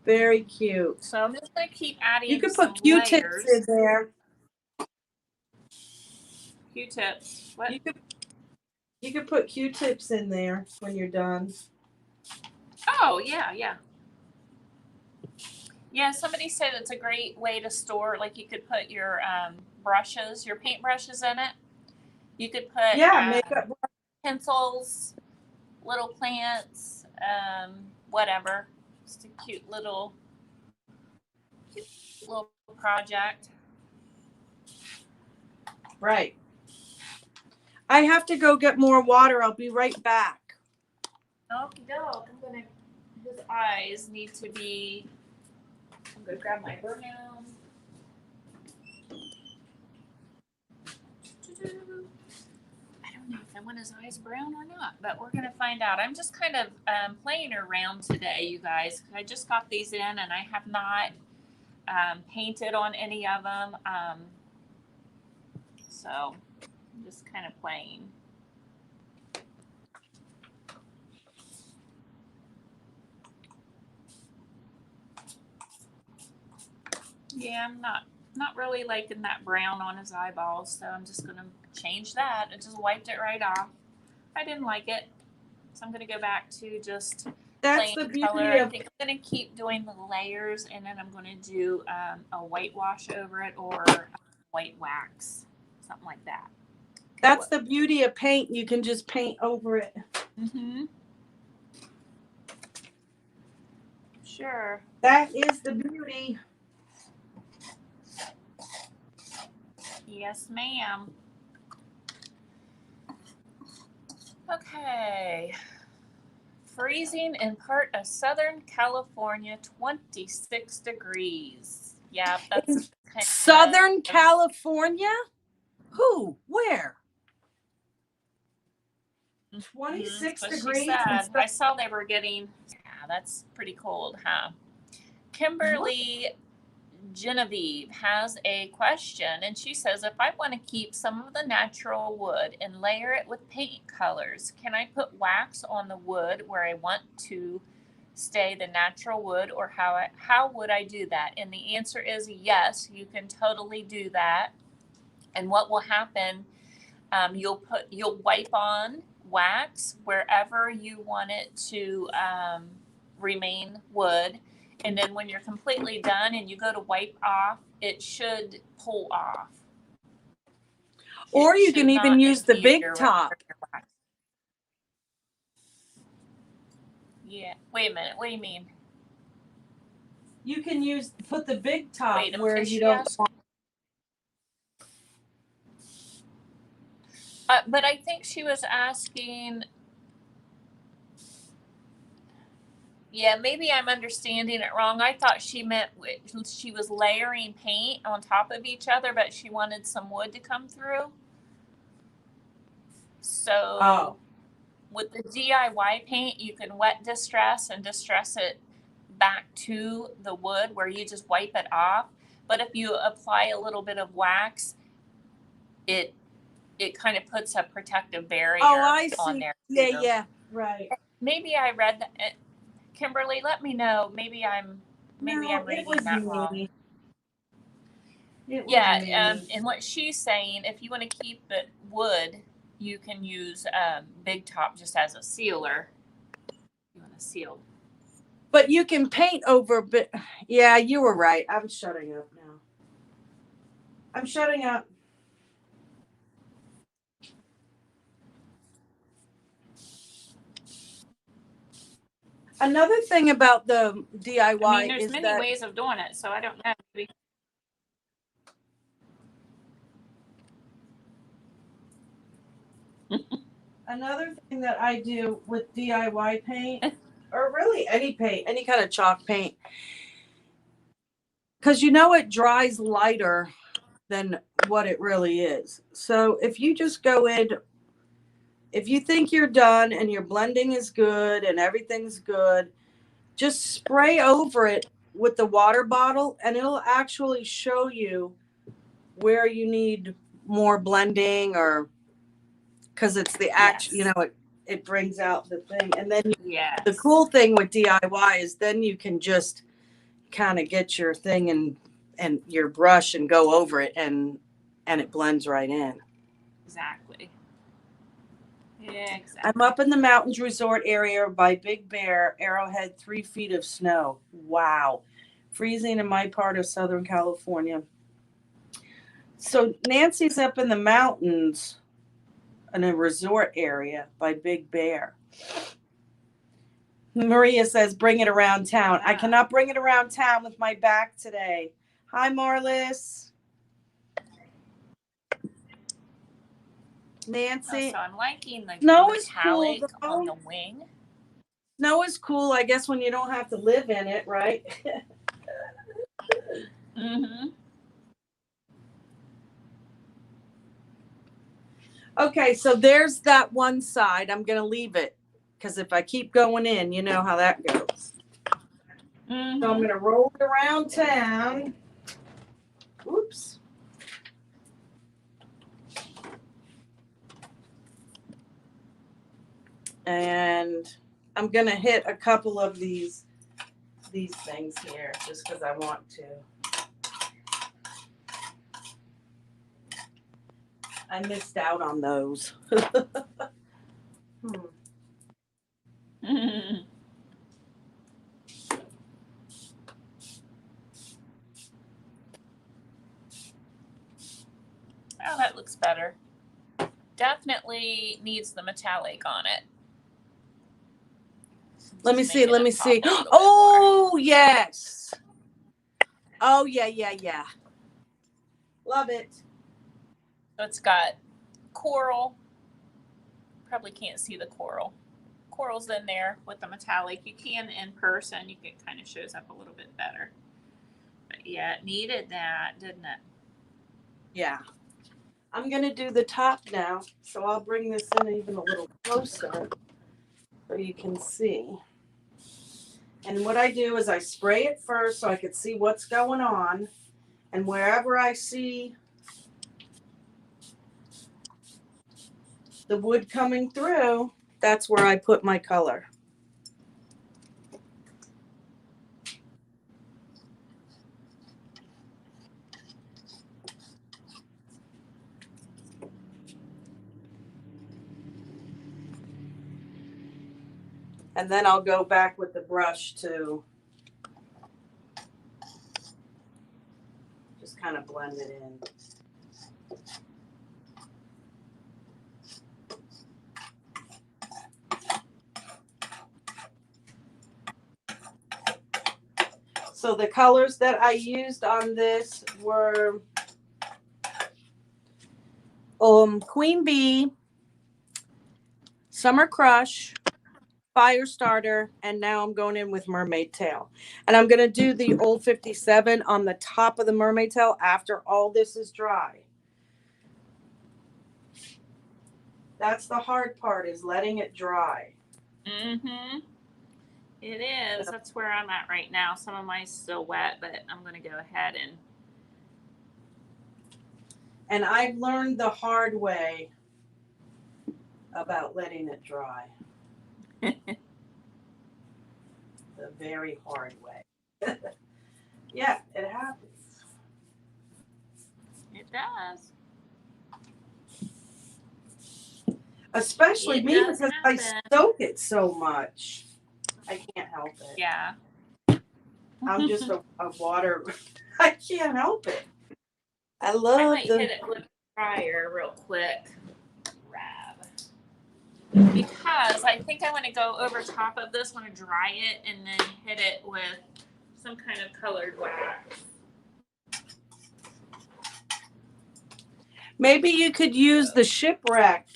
Very cute. So I'm just going to keep adding. You could put Q-tips in there. Q-tips. What? You could put Q-tips in there when you're done. Oh, yeah, yeah. Yeah, somebody said it's a great way to store, like you could put your brushes, your paint brushes in it. You could put makeup pencils, little plants, whatever. Just a cute little project. Right. I have to go get more water. I'll be right back. Okie doke. His eyes need to be. I'm gonna grab my brown. I don't know if I want his eyes brown or not, but we're gonna find out. I'm just kind of playing around today, you guys. I just got these in, and I have not painted on any of them. So I'm just kind of playing. Yeah, I'm not really liking that brown on his eyeballs, so I'm just gonna change that. I just wiped it right off. I didn't like it, so I'm gonna go back to just That's plain the beauty color. I of think I'm gonna keep doing the layers, and then I'm gonna do a whitewash over it or white wax, something like that. that's the beauty of paint. You can just paint over it. Mm-hmm. Sure. That is the beauty. Yes, ma'am. Okay. Freezing in part of Southern California, 26 degrees. Yeah, that's kind Southern California? Who? Where? 26 That's what degrees. she said. I saw they were getting, yeah, that's pretty cold, huh? Kimberly Genevieve has a question, and she says, if I want to keep some of the natural wood and layer it with paint colors, can I put wax on the wood where I want to stay the natural wood, or how would I do that? And the answer is yes, you can totally do that. And what will happen, you'll wipe on wax wherever you want it to remain wood. And then when you're completely done and you go to wipe off, it should pull off. Or you can even use the big top. Yeah. Wait a minute. What do you mean? You can put the big top Wait, where you don't want. But I think she was asking. Yeah, maybe I'm understanding it wrong. I thought she meant she was layering paint on top of each other, but she wanted some wood to come through. So with the DIY paint, you can wet distress and distress it back to the wood where you just wipe it off. But if you apply a little bit of wax, it kind of puts a protective barrier on there. Yeah, right. Maybe I read that. Kimberly, let me know. Maybe I'm reading that wrong. Yeah, and what she's saying, if you want to keep it wood, you can use Big Top just as a sealer. You want to seal. But you can paint over. But yeah, you were right. I'm shutting up now. I'm shutting up. Another thing about the DIY I mean, there's is many ways of doing it, so I don't know. Another thing that I do with DIY paint, or really any paint, any kind of chalk paint, because it dries lighter than what it really is. So if you just go in, if you think you're done and your blending is good and everything's good, just spray over it with the water bottle and it'll actually show you where you need more blending, or because it's the it brings out the thing. And then the cool thing with DIY is then you can just kind of get your thing and your brush and go over it and it blends right in. Exactly. Yeah, exactly. I'm up in the mountains resort area by Big Bear, Arrowhead, 3 feet of snow. Wow. Freezing in my part of Southern California. So Nancy's up in the mountains in a resort area by Big Bear. Maria says, bring it around town. I cannot bring it around town with my back today. Hi, Marlis. Nancy. So I'm liking the Snow is metallic cool, on the wing. Snow is cool, I guess, when you don't have to live in it, right? Mm-hmm. Okay, so there's that one side. I'm going to leave it because if I keep going in, you know how that goes. Mm-hmm. So I'm going to roll it around town. Oops. And I'm going to hit a couple of these things here just because I want to. I missed out on those. Oh, that looks better. Definitely needs the metallic on it. Let me Just see. making Let it me pop see. a little bit more. Oh, yes. Oh, yeah. Love it. So it's got coral. Probably can't see the coral. Coral's in there with the metallic. You can in person. It kind of shows up a little bit better. But yeah, it needed that, didn't it? Yeah. I'm going to do the top now. So I'll bring this in even a little closer so you can see. And what I do is I spray it first so I can see what's going on. And wherever I see the wood coming through, that's where I put my color. And then I'll go back with the brush to just kind of blend it in. So the colors that I used on this were Queen Bee, Summer Crush, Firestarter, and now I'm going in with Mermaid Tail. And I'm going to do the Old 57 on the top of the Mermaid Tail after all this is dry. That's the hard part, is letting it dry. Mm-hmm. It is. That's where I'm at right now. Some of mine's still wet, but I'm going to go ahead and... And I've learned the hard way about letting it dry. The very hard way. Yeah, it happens. It does. Especially It me does because happen. I soak it so much. I can't help it. Yeah. I'm just a water. I can't help it. I I love might hit it with a dryer real quick. Grab. Because I think I want to go over top of this, want to dry it, and then hit it with some kind of colored wax. Maybe you could use the shipwreck.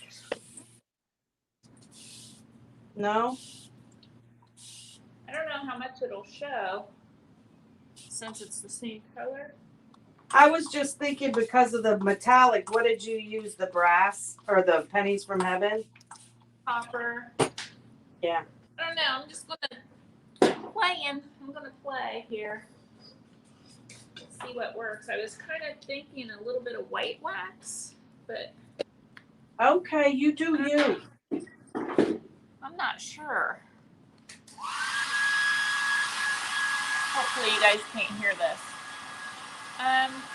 No? I don't know how much it'll show since it's the same color. I was just thinking because of the metallic, what did you use? The brass or the pennies from heaven? Copper. Yeah. I don't know. I'm just gonna I'm gonna play here. See what works. I was kind of thinking a little bit of white wax, but Okay, you do you. I'm not sure. Hopefully you guys can't hear this.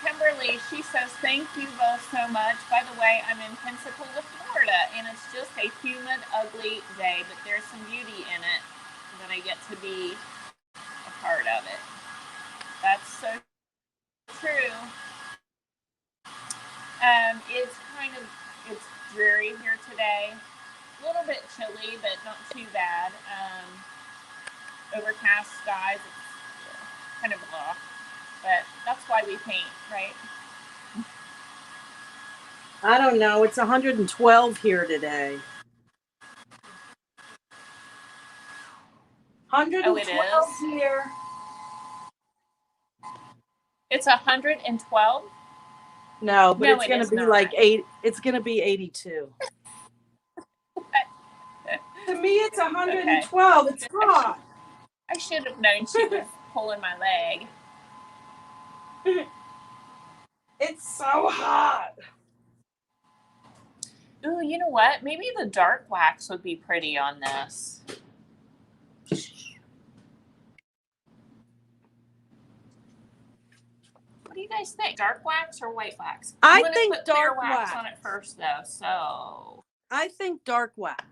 Kimberly, she says, thank you both so much. By the way, I'm in Pensacola, Florida, and it's just a humid, ugly day, but there's some beauty in it that I get to be a part of it. That's so true. It's dreary here today. A little bit chilly, but not too bad. Overcast skies, it's kind of blah. But that's why we paint, right? I don't know. It's 112 here today. 112 here. It's 112? No, but No, it's it going to is be not. like 8. It's going to be 82. To me, it's 112. Okay. It's hot. I should have known she was pulling my leg. It's so hot. Ooh, Ooh, you know what? Maybe the dark wax would be pretty on this. What do you guys think? Dark wax or white wax? I I'm gonna think put clear dark wax wax. on it first, though. So I think dark wax.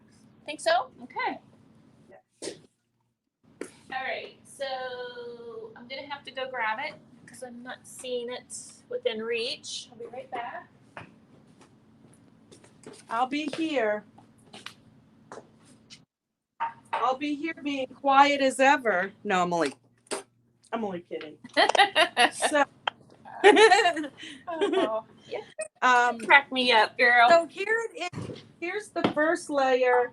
think so? Okay. All right. So I'm gonna have to go grab it because I'm not seeing it within reach. I'll be right back. I'll be here. I'll be here being quiet as ever. No, I'm only kidding. So, Oh, yeah. Crack me up, girl. so here it is. Here's the first layer.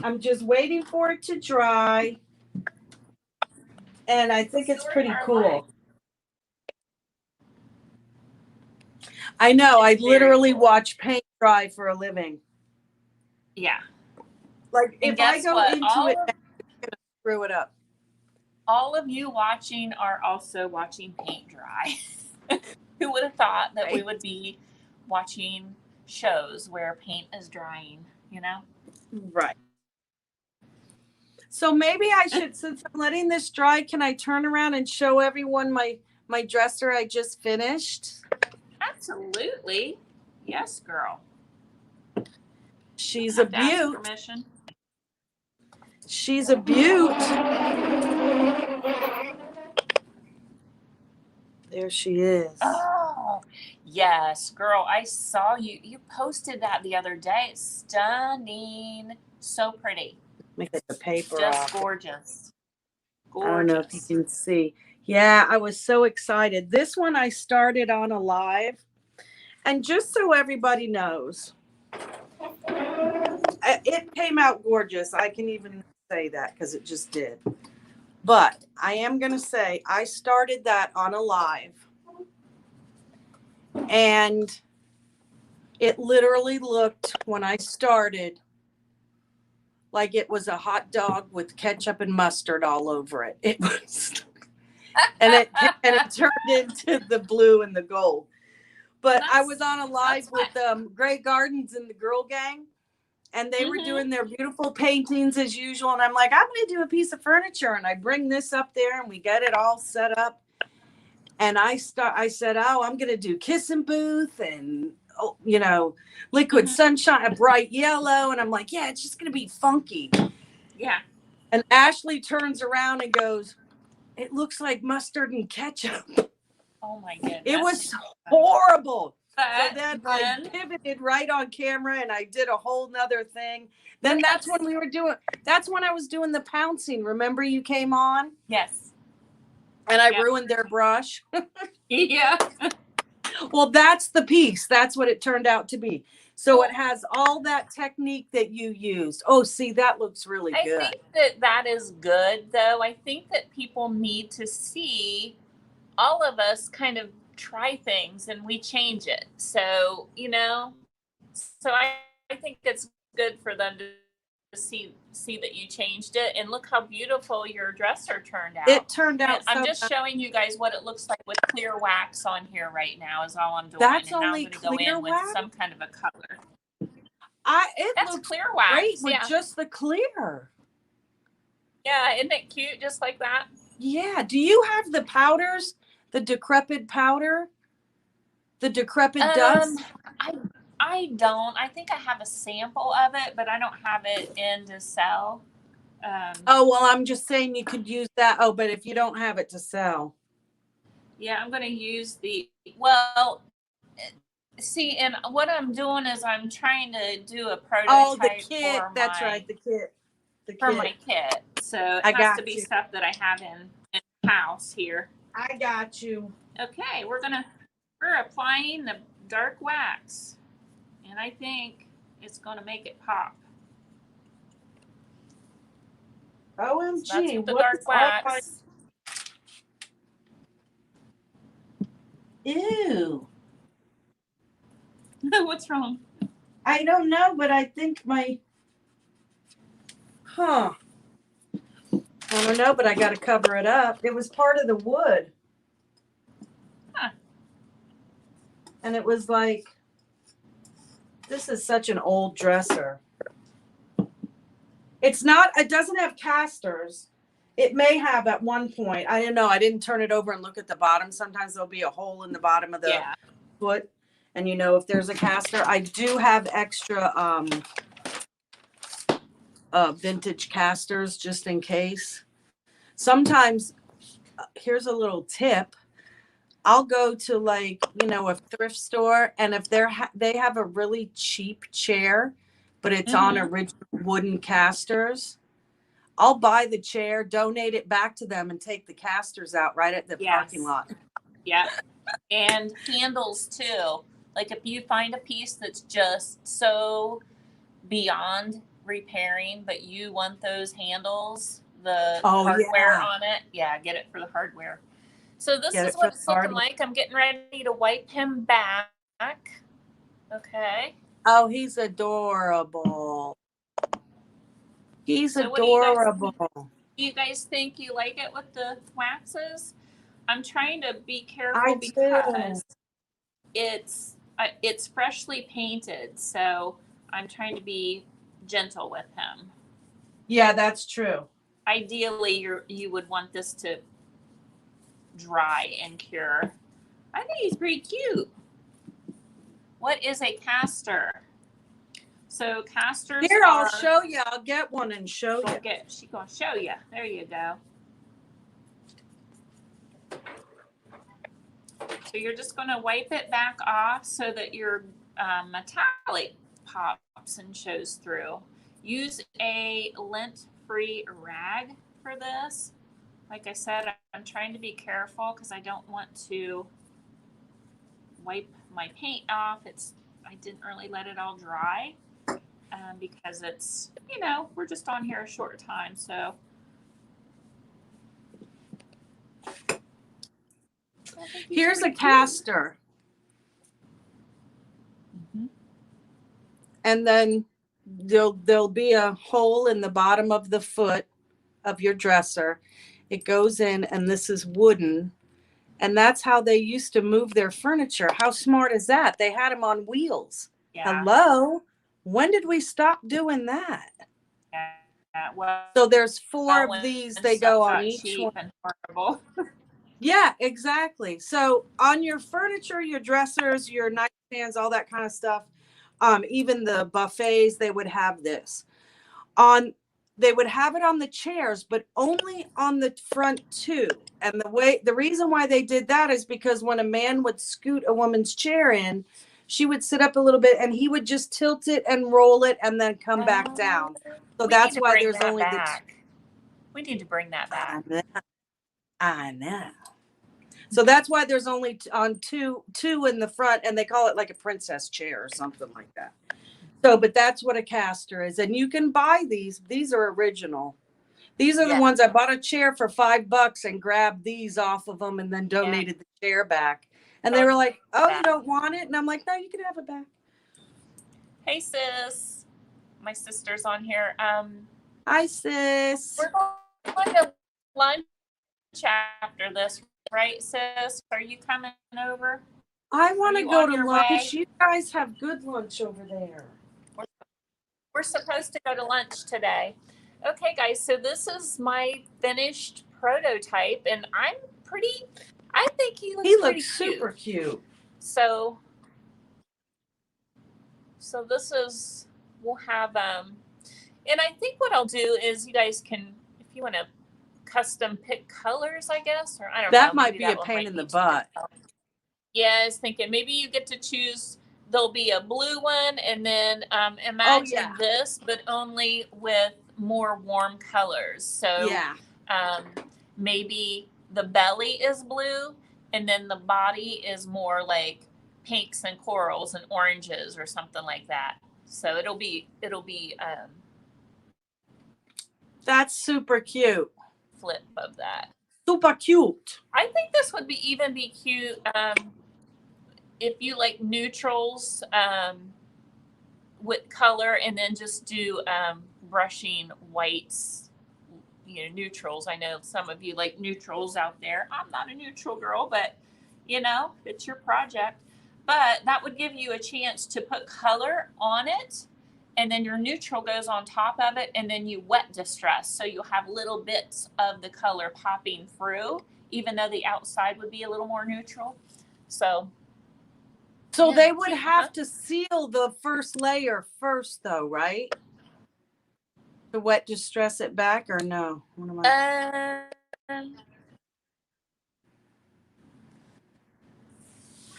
I'm just waiting for it to dry. And I think it's pretty cool. I know. I literally watch paint dry for a living. Yeah. Like, And if I go what? into it, I'm going to screw it up. All of you watching are also watching paint dry. Who would have thought that we would be watching shows where paint is drying, you know? Right. So maybe I should, since I'm letting this dry, can I turn around and show everyone my dresser I just finished? Absolutely. Yes, girl. She's I a have to ask beaut. permission. She's a beaut. There she is. Oh, yes, girl. I saw you. You posted that the other day. It's stunning. So pretty. Let me get the paper Just off. gorgeous. I don't know if you can see. Yeah, I was so excited. This one I started on a live. And just so everybody knows, it came out gorgeous. I can even say that because it just did. But I am going to say I started that on a live. And it literally looked, when I started, like it was a hot dog with ketchup and mustard all over it. It was, and it turned into the blue and the gold. But I was on a live with Grey Gardens and the Girl Gang, and they were doing their beautiful paintings as usual. And I'm like, I'm going to do a piece of furniture, and I bring this up there, and we get it all set up. And I said, oh, I'm going to do Kissing Booth and, you know, Liquid Sunshine, a bright yellow. And I'm like, yeah, it's just going to be funky. Yeah. And Ashley turns around and goes, it looks like mustard and ketchup. Oh, my goodness. It was horrible. But so then I pivoted right on camera and I did a whole nother thing. Then that's when I was doing the pouncing. Remember you came on? Yes. And I ruined their brush. Yeah. Well, that's the piece. That's what it turned out to be. So it has all that technique that you used. Oh, see, that looks really good. I think that is good, though. I think that people need to see all of us kind of try things and we change it. So, you know, so I think it's good for them to see that you changed it, and look how beautiful your dresser turned out. It turned out. I'm just showing you guys what it looks like with clear wax on here right now is all I'm doing. That's and only now I'm going to go in wax? with some kind of a color. That's looks clear wax. Great with just the clear. Yeah, isn't it cute just like that? Yeah. Do you have the powders? The decrepit powder? The decrepit dust? I don't. I think I have a sample of it, but I don't have it in to sell. Oh, well, I'm just saying you could use that. Oh, but if you don't have it to sell. Yeah, I'm going to use see, and what I'm doing is I'm trying to do a prototype. Oh, the kit. That's right, the kit. For my kit. So it has to be stuff that I have in the house here. I got you. Okay, we're applying the dark wax. And I think it's going to make it pop. OMG. So that's with the dark wax. Ew. What's wrong? I don't know, but I think I don't know, but I got to cover it up. It was part of the wood. Huh. And it was like, This is such an old dresser. It doesn't have casters. It may have at one point. I don't know. I didn't turn it over and look at the bottom. Sometimes there'll be a hole in the bottom of the foot. And if there's a caster. I do have extra vintage casters just in case. Sometimes, here's a little tip. I'll go to a thrift store, and if they have a really cheap chair, but it's on original wooden casters, I'll buy the chair, donate it back to them, and take the casters out right at the parking lot. Yeah. And handles too. Like if you find a piece that's just so beyond repairing, but you want those handles, the hardware on it, get it for the hardware. So this is what it's looking like. I'm getting ready to wipe him back. Okay. Oh, he's adorable. He's adorable. Do you guys think you like it with the waxes? I'm trying to be careful because it's freshly painted, so I'm trying to be gentle with him. Yeah, that's true. Ideally, you would want this to dry and cure. I think he's pretty cute. What is a caster? So casters I'll show you. I'll get one and show you. She's going to show you. There you go. So you're just going to wipe it back off so that your metallic pops and shows through. Use a lint-free rag for this. Like I said, I'm trying to be careful because I don't want to wipe my paint off. I didn't really let it all dry because it's, we're just on here a short time. So here's a caster. And then there'll be a hole in the bottom of the foot of your dresser. It goes in, and this is wooden. And that's how they used to move their furniture. How smart is that? They had them on wheels. Yeah. Hello? When did we stop doing that? Yeah. Well, so there's 4 of these. They go on each one. And horrible. Yeah, exactly. So on your furniture, your dressers, your nightstands, all that kind of stuff, even the buffets, they would have this. They would have it on the chairs, but only on the front 2. And the reason why they did that is because when a man would scoot a woman's chair in, she would sit up a little bit and he would just tilt it and roll it and then come back down. So that's why there's only we need to bring that back. I know. So that's why there's only on two in the front, and they call it like a princess chair or something like that. So, but that's what a caster is. And you can buy these. These are original. These are the ones I bought a chair for $5 and grabbed these off of them and then donated the chair back. And they were like, oh, you don't want it? And I'm like, no, you can have it back. Hey, sis. My sister's on here. Hi, sis. We're going to lunch after this, right, sis? Are you coming over? I want to go to lunch. You guys have good lunch over there. We're supposed to go to lunch today. Okay, guys, so this is my finished prototype, and I think he looks super cute. So this is, we'll have, and I think what I'll do is you guys can, if you want to custom pick colors, I guess, or I don't know. That might be a pain in the butt. Yeah, I was thinking maybe you get to choose. There'll be a blue one, and then imagine this, but only with more warm colors. So maybe the belly is blue, and then the body is more like pinks and corals and oranges or something like that. So it'll be that's super cute. Flip of that. Super cute. I think this would even be cute if you like neutrals with color, and then just do brushing whites, neutrals. I know some of you like neutrals out there. I'm not a neutral girl, but it's your project. but that would give you a chance to put color on it, and then your neutral goes on top of it, and then you wet distress. So you'll have little bits of the color popping through, even though the outside would be a little more neutral. So So yeah, they would cute, have huh? to seal the first layer first, though, right? To wet distress it back, or no? What am I?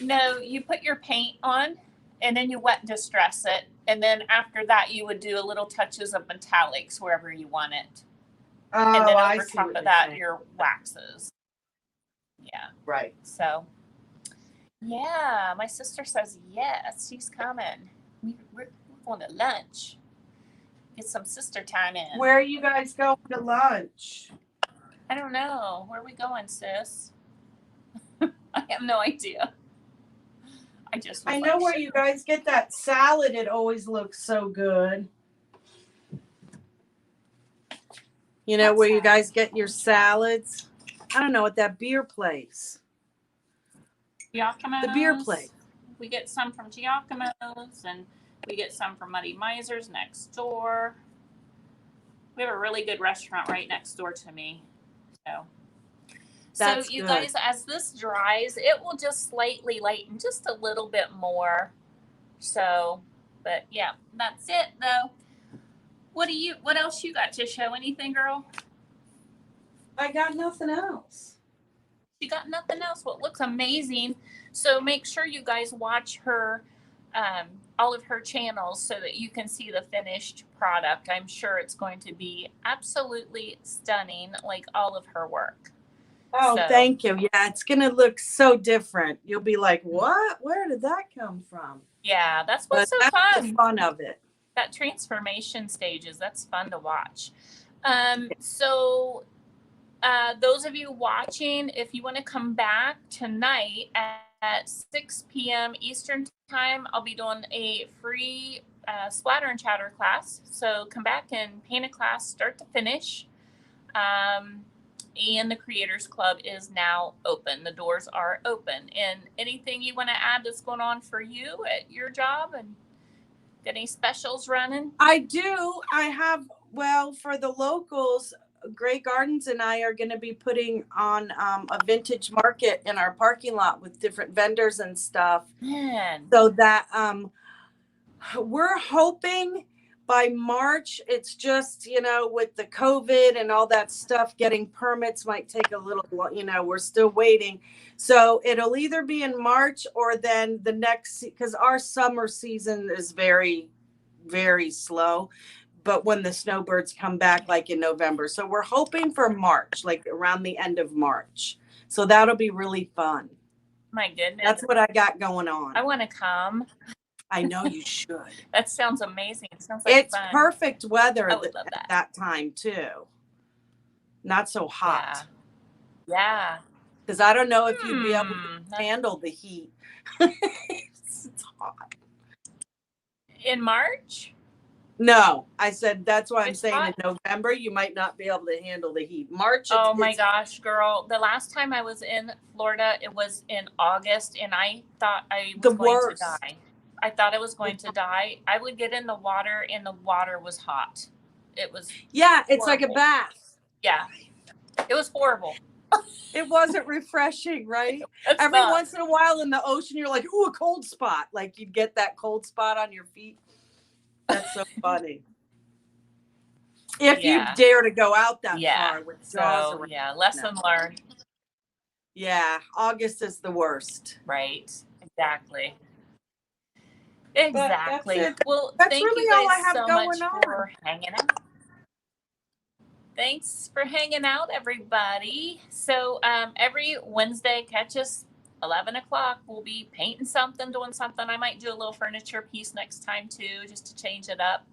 No, you put your paint on and then you wet distress it. And then after that, you would do a little touches of metallics wherever you want it. Oh, And then I over see top what of you're that, saying. your waxes. Yeah. Right. So, yeah, my sister says yes, she's coming. We're going to lunch. Get some sister time in. Where are you guys going to lunch? I don't know. Where are we going, sis? I have no idea. I know where you guys get that salad. It always looks so good. You know What where you salad? guys get your salads? I don't know, at that beer place. Giacomo's. The beer place. We get some from Giacomo's, and we get some from Muddy Miser's next door. We have a really good restaurant right next door to me. So you good. guys, as this dries, it will just slightly lighten just a little bit more. So, but yeah, that's it though. What else you got to show? Anything, girl? I got nothing else. You got nothing else? Well, it looks amazing. So make sure you guys watch her, all of her channels so that you can see the finished product. I'm sure it's going to be absolutely stunning, like all of her work. Oh, thank you. Yeah, it's going to look so different. You'll be like, what? Where did that come from? Yeah, that's what's so that's fun. the fun of it. That transformation stages, that's fun to watch. So those of you watching, if you want to come back tonight at 6 p.m. Eastern time, I'll be doing a free splatter and chatter class. So come back and paint a class start to finish. And the Creators Club is now open. The doors are open. And anything you want to add that's going on for you at your job, and got any specials running? I do. I have, well, for the locals, Grey Gardens and I are going to be putting on a vintage market in our parking lot with different vendors and stuff. Man. So that we're hoping by March. It's just, with the COVID and all that stuff, getting permits might take a little, we're still waiting. So it'll either be in March or then the next, because our summer season is very, very slow. But when the snowbirds come back, like in November. So we're hoping for March, like around the end of March. So that'll be really fun. My goodness. That's what I got going on. I want to come. I know you should. That sounds amazing. It sounds like it's fun. Perfect weather I would love that. At that time too. Not so hot. Yeah. Because I don't know if you'd be able to handle the heat. It's hot. In March? No, I said that's why I'm It's saying hot. in November you might not be able to handle the heat. March. Oh my gosh, girl! The last time I was in Florida, it was in August, and I thought I was going to die. I thought I was going to die. I would get in the water, and the water was hot. It was it's like a bath. Yeah, it was horrible. It wasn't refreshing, right? Every once in a while in the ocean, you're like, ooh, a cold spot. Like you'd get that cold spot on your feet. That's so funny. If you dare to go out that far with jaws around. Yeah, lesson learned. Yeah, August is the worst. Right, exactly. Exactly. Well, that's thank really you guys all I have so going much on. for hanging out. Thanks for hanging out, everybody. So every Wednesday, catch us 11 o'clock. We'll be painting something, doing something. I might do a little furniture piece next time too, just to change it up.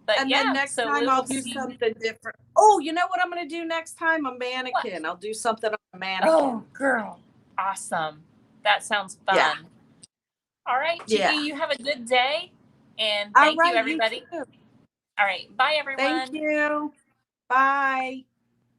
But and yeah, then next time I'll do something different. Oh, you know what I'm going to do next time? A mannequin. What? I'll do something on a mannequin. Oh, girl. Awesome. That sounds fun. Yeah. All right, Chicky, you have a good day. And thank you, everybody. You all right. Bye, everyone. Thank you. Bye.